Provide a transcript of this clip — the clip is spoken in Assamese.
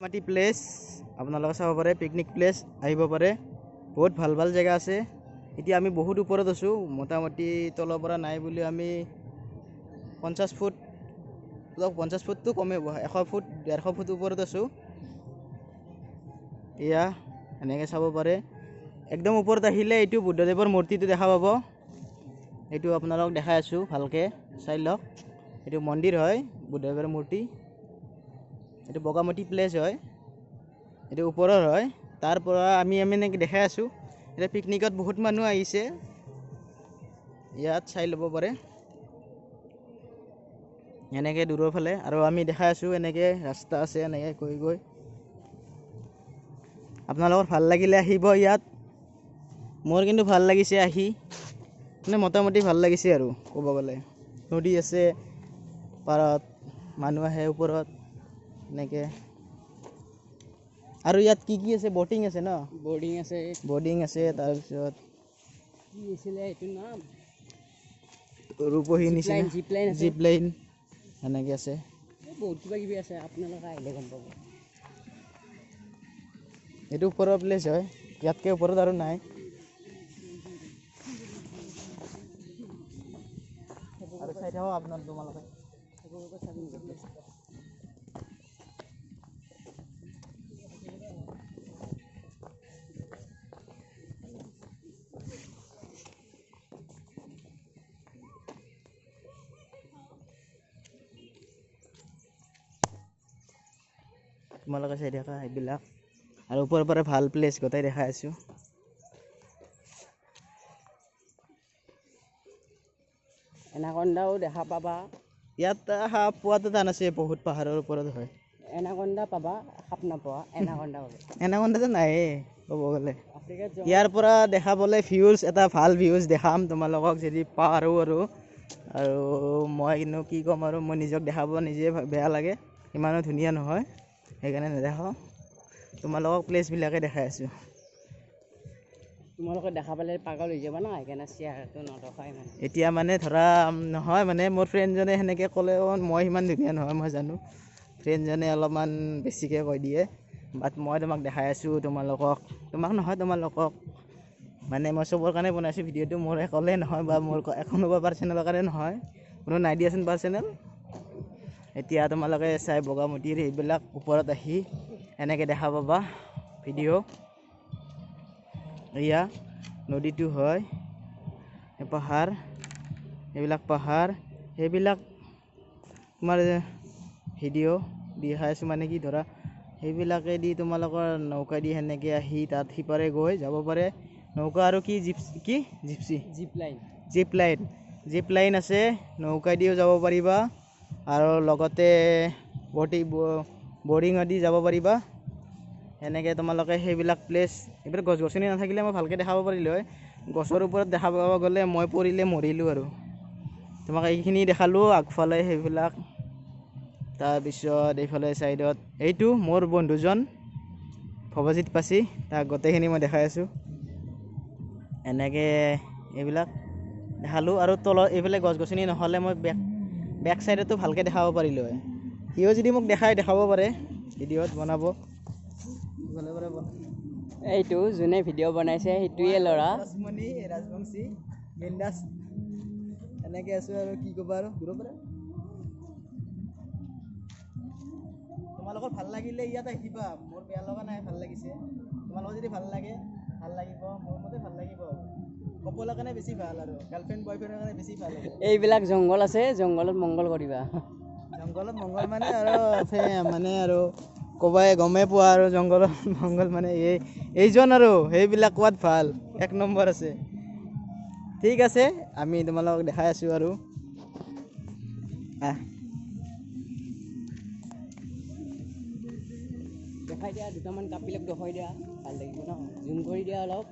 মাটি প্লেস আপোনালোকে চাব পাৰে, পিকনিক প্লেস আহিব পাৰে, বহুত ভাল ভাল জেগা আছে। এতিয়া আমি বহুত ওপৰত আছোঁ, মোটামুটি তলৰ পৰা নাই বুলি আমি 50 ফুট 50 ফুটটো কমেই হ'ব, 100 ফুট 150 ফুট ওপৰত আছোঁ। এয়া এনেকৈ চাব পাৰে, একদম ওপৰত আহিলে এইটো বুদ্ধদেৱৰ মূৰ্তিটো দেখা পাব। এইটো আপোনালোকক দেখাই আছোঁ, ভালকৈ চাই লওক। এইটো মন্দিৰ হয়, বুদ্ধদেৱৰ মূৰ্তি। এইটো বগামাটি প্লেচ হয়, এইটো ওপৰৰ হয়। তাৰ পৰা আমি এনেকৈ দেখাই আছোঁ। এতিয়া পিকনিকত বহুত মানুহ আহিছে, ইয়াত চাই ল'ব পাৰে এনেকৈ দূৰৰ ফালে। আৰু আমি দেখাই আছোঁ এনেকৈ ৰাস্তা আছে, এনেকৈ গৈ গৈ আপোনালোকৰ ভাল লাগিলে আহিব ইয়াত। মোৰ কিন্তু ভাল লাগিছে আহি, মানে মোটামুটি ভাল লাগিছে আৰু ক'ব গ'লে। নদী আছে পাৰত, মানুহ আহে ওপৰত এনেকৈ। আৰু ইয়াত কি কি আছে, বটিং আছে ন? বৰ্ডিং আছে তাৰপিছত কি আছিলে এইটোৰ নাম? ৰূপহী নিচিনা জিপ লাইন এনেকৈ আছে। বহুত কিবা কিবি আছে, আপোনালোকে আহিলে গম পাব। এইটো ওপৰৰ প্লেচ হয়, ইয়াতকৈ ওপৰত আৰু নাই। আৰু চাই থাকক আপোনালোকে, তোমালোকে চাই থাকা এইবিলাক। আৰু ওপৰৰ পৰা ভাল প্লেচ গোটেই দেখাই আছোঁ। এনাকন্দাও দেখা পাবা। ইয়াত সাপ পোৱাটো টান আছে, বহুত পাহাৰৰ ওপৰত হয়। এনাকন্দা পাবা, সাপ নাপোৱা, এনাকন্দা পাবা। এনাকন্দাটো নায়েই ক'ব গ'লে। আফ্ৰিকাত ইয়াৰ পৰা দেখাবলৈ ভিউজ, এটা ভাল ভিউজ দেখাম তোমালোকক যদি পাৰোঁ। আৰু মই কিন্তু কি ক'ম আৰু, মই নিজক দেখাব নিজে বেয়া লাগে, ইমানো ধুনীয়া নহয়, সেইকাৰণে নেদেখাওঁ। তোমালোকক প্লেচবিলাকে দেখাই আছোঁ। তোমালোকে দেখা পালে পাগল হৈ যাবা ন, সেইকাৰণে শ্বেয়াৰটো নৰখাই মানে। এতিয়া মানে ধৰা নহয়, মানে মোৰ ফ্ৰেণ্ডজনে সেনেকৈ ক'লেও মই সিমান ধুনীয়া নহয়, মই জানো। ফ্ৰেণ্ডজনে অলপমান বেছিকৈ কৈ দিয়ে, বাট মই তোমাক দেখাই আছোঁ। তোমাক নহয়, তোমালোকক মানে মই চবৰ কাৰণে বনাইছোঁ ভিডিঅ'টো, মোৰ অকলে নহয় বা মোৰ কোনোবা পাৰ্চনেলৰ কাৰণে নহয়, কোনো নাই দিয়াচোন পাৰ্চনেল। এতিয়া তোমালোকে চাই বগামাটিৰ এইবিলাক ওপৰত আহি এনেকৈ দেখা পাবা ভিডিঅ'। এয়া নদীটো হয়, পাহাৰ, এইবিলাক পাহাৰ, সেইবিলাক তোমাৰ ভিডিঅ' দেখাই আছোঁ। মানে কি ধৰা, সেইবিলাকেদি তোমালোকৰ নৌকা দি সেনেকৈ আহি তাত সিপাৰে গৈ যাব পাৰে। নৌকা আৰু কি জিপ লাইন আছে, নৌকা দিও যাব পাৰিবা। আৰু লগতে বৰিং আদি যাব পাৰিবা। এনেকৈ তোমালোকে সেইবিলাক প্লেচ, এইবিলাক গছ গছনি নাথাকিলে মই ভালকৈ দেখাব পাৰিলোঁ হয়। গছৰ ওপৰত দেখা পাব গ'লে মই পৰিলে মৰিলোঁ আৰু। তোমাক এইখিনি দেখালোঁ আগফালে সেইবিলাক। তাৰপিছত এইফালে ছাইডত এইটো মোৰ বন্ধুজন ভৱজিত পাচি, তাক গোটেইখিনি মই দেখাই আছোঁ। এনেকৈ এইবিলাক দেখালোঁ। আৰু তলত এইফালে গছ গছনি নহ'লে মই বেক চাইডতো ভালকৈ দেখাব পাৰিলোঁ হয়। সিও যদি মোক দেখাব পাৰে ভিডিঅ'ত বনাব। এইটো যোনে ভিডিঅ' বনাইছে সেইটোৱে ল'ৰা। ৰাজবংশী বিন্দাছ এনেকৈ আছোঁ আৰু কি ক'বা আৰু। দূৰৰ পৰা তোমালোকৰ ভাল লাগিলে ইয়াত আহিবা, মোৰ বেয়া লগা নাই, ভাল লাগিছে। তোমালোকৰ যদি ভাল লাগে, ভাল লাগিব, মোৰ মতে ভাল লাগিব। কপলৰ কাৰণে বেছি ভাল, আৰু গাৰ্লফ্ৰেণ্ড বয়ফ্ৰেণ্ডৰ কাৰণে বেছি ভাল। এইবিলাক জংঘল আছে, জংঘলত মংগল কৰিবা। জংঘলত মংগল মানে আৰু ক'বাই গমেই পোৱা আৰু জংঘলত মংগল মানে এইজন আৰু সেইবিলাক কোৱাত ভাল, 1 নম্বৰ আছে। ঠিক আছে, আমি তোমালোকক দেখাই আছোঁ আৰু দেখাই দিয়া, দুটামান কাপিলক দেখাই দিয়া, ভাল লাগিব ন, জুম কৰি দিয়া অলপ।